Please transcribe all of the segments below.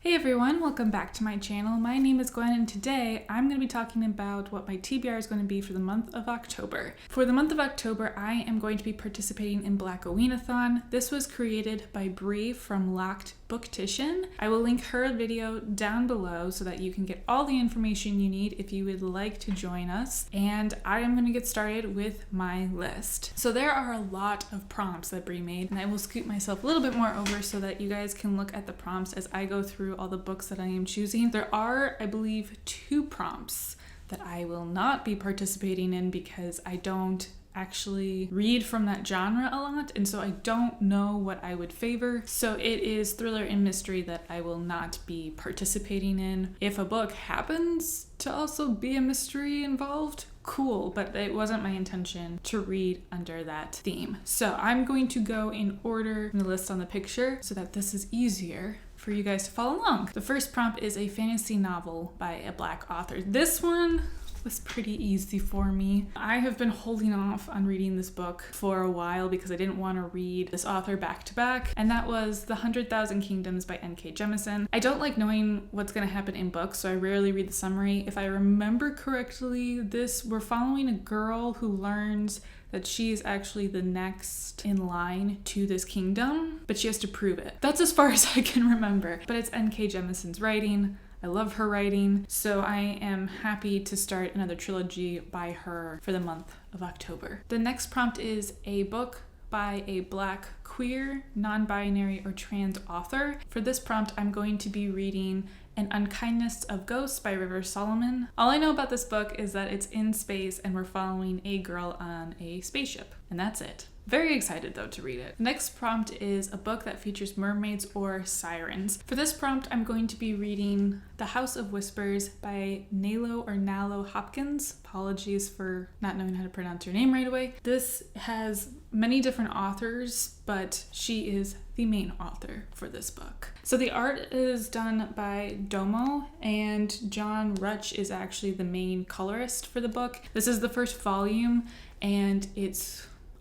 Hey everyone, welcome back to my channel. My name is Gwen and today I'm going to be talking about what my TBR is going to be for the month of October. For the month of October, I am going to be participating in Black-oween-athon. This was created by Bree from Loc'D Booktician. I will link her video down below so that you can get all the information you need if you would like to join us. And I am going to get started with my list. So there are a lot of prompts that Bree made, and I will scoot myself a little bit more over so that you guys can look at the prompts as I go through all the books that I am choosing. There are, I believe, 2 prompts that I will not be participating in because I don't actually read from that genre a lot, and so I don't know what I would favor. So it is thriller and mystery that I will not be participating in. If a book happens to also be a mystery involved, cool, but it wasn't my intention to read under that theme. So I'm going to go in order in the list on the picture so that this is easier for you guys to follow along. The first prompt is a fantasy novel by a Black author. This one was pretty easy for me. I have been holding off on reading this book for a while because I didn't want to read this author back to back, and that was The 100,000 Kingdoms by N.K. Jemisin. I don't like knowing what's going to happen in books, so I rarely read the summary. If I remember correctly, we're following a girl who learns that she's actually the next in line to this kingdom, but she has to prove it. That's as far as I can remember, but it's N.K. Jemisin's writing. I love her writing, so I am happy to start another trilogy by her for the month of October. The next prompt is a book by a Black queer, non-binary, or trans author. For this prompt, I'm going to be reading Unkindness of Ghosts by River Solomon. All I know about this book is that it's in space and we're following a girl on a spaceship, and that's it. Very excited though to read it. Next prompt is a book that features mermaids or sirens. For this prompt, I'm going to be reading The House of Whispers by Nalo Hopkins. Apologies for not knowing how to pronounce her name right away. This has many different authors, but she is the main author for this book. So the art is done by Domo, and John Rutch is actually the main colorist for the book. This is the first volume, and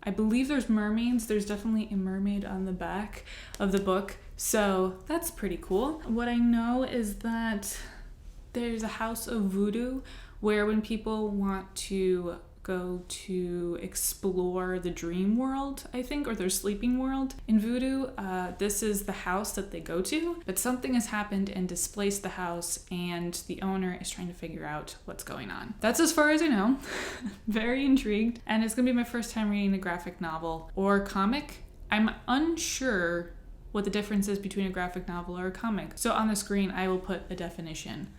I believe there's mermaids. There's definitely a mermaid on the back of the book, so that's pretty cool. What I know is that there's a house of voodoo where when people want to go to explore the dream world, I think, or their sleeping world in voodoo, this is the house that they go to, but something has happened and displaced the house, and the owner is trying to figure out what's going on. That's as far as I know. Very intrigued, and it's gonna be my first time reading a graphic novel or comic. I'm unsure what the difference is between a graphic novel or a comic, so on the screen I will put a definition,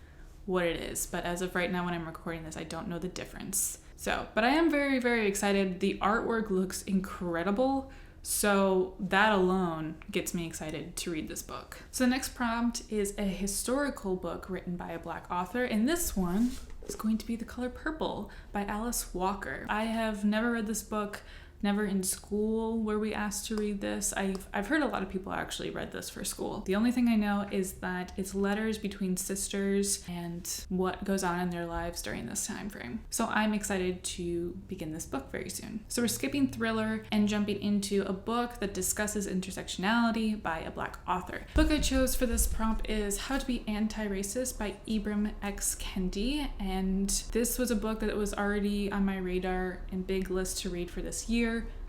what it is, but as of right now when I'm recording this, I don't know the difference. But I am very, very excited. The artwork looks incredible, so that alone gets me excited to read this book. So the next prompt is a historical book written by a Black author, and this one is going to be The Color Purple by Alice Walker. I have never read this book. Never in school were we asked to read this. I've heard a lot of people actually read this for school. The only thing I know is that it's letters between sisters and what goes on in their lives during this time frame. So I'm excited to begin this book very soon. So we're skipping thriller and jumping into a book that discusses intersectionality by a Black author. The book I chose for this prompt is How to Be Anti-Racist by Ibram X. Kendi, and this was a book that was already on my radar and big list to read for this year.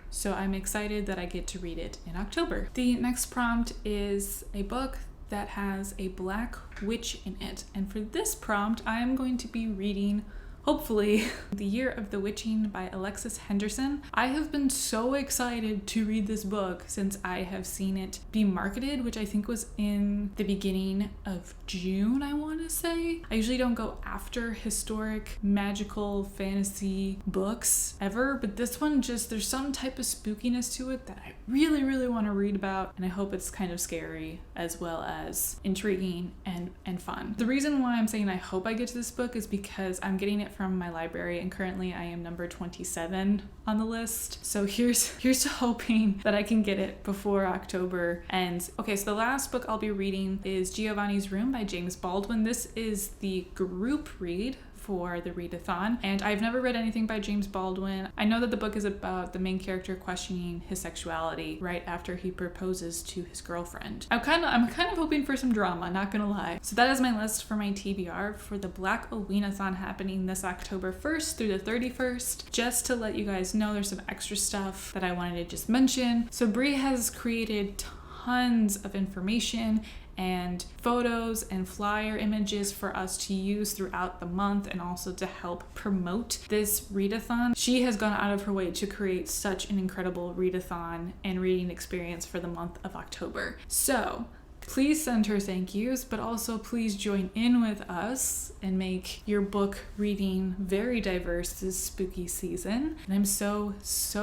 So I'm excited that I get to read it in October. The next prompt is a book that has a Black witch in it. And for this prompt, I am going to be reading, hopefully, The Year of the Witching by Alexis Henderson. I have been so excited to read this book since I have seen it be marketed, which I think was in the beginning of June, I want to say. I usually don't go after historic, magical, fantasy books ever, but this one there's some type of spookiness to it that I really, really want to read about, and I hope it's kind of scary as well as intriguing and fun. The reason why I'm saying I hope I get to this book is because I'm getting it from my library, and currently I am number 27 on the list. So here's to hoping that I can get it before October ends. Okay, so the last book I'll be reading is Giovanni's Room by James Baldwin. This is the group read for the Read-a-thon, and I've never read anything by James Baldwin. I know that the book is about the main character questioning his sexuality right after he proposes to his girlfriend. I'm kind of hoping for some drama, not gonna lie. So that is my list for my TBR for the Black-oween-athon happening this October 1st through the 31st. Just to let you guys know, there's some extra stuff that I wanted to just mention. So Bree has created tons of information and photos and flyer images for us to use throughout the month and also to help promote this readathon. She has gone out of her way to create such an incredible readathon and reading experience for the month of October. So please send her thank yous, but also please join in with us and make your book reading very diverse this spooky season. And I'm so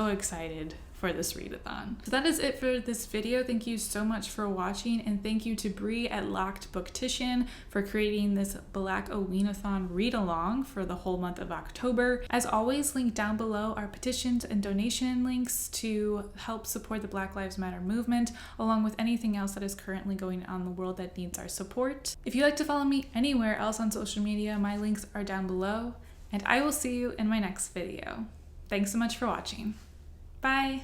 excited for this readathon. So that is it for this video. Thank you so much for watching, and thank you to Bree at Loc'D Booktician for creating this Black-oween-athon read-along for the whole month of October. As always, linked down below are petitions and donation links to help support the Black Lives Matter movement, along with anything else that is currently going on in the world that needs our support. If you'd like to follow me anywhere else on social media, my links are down below, and I will see you in my next video. Thanks so much for watching. Bye!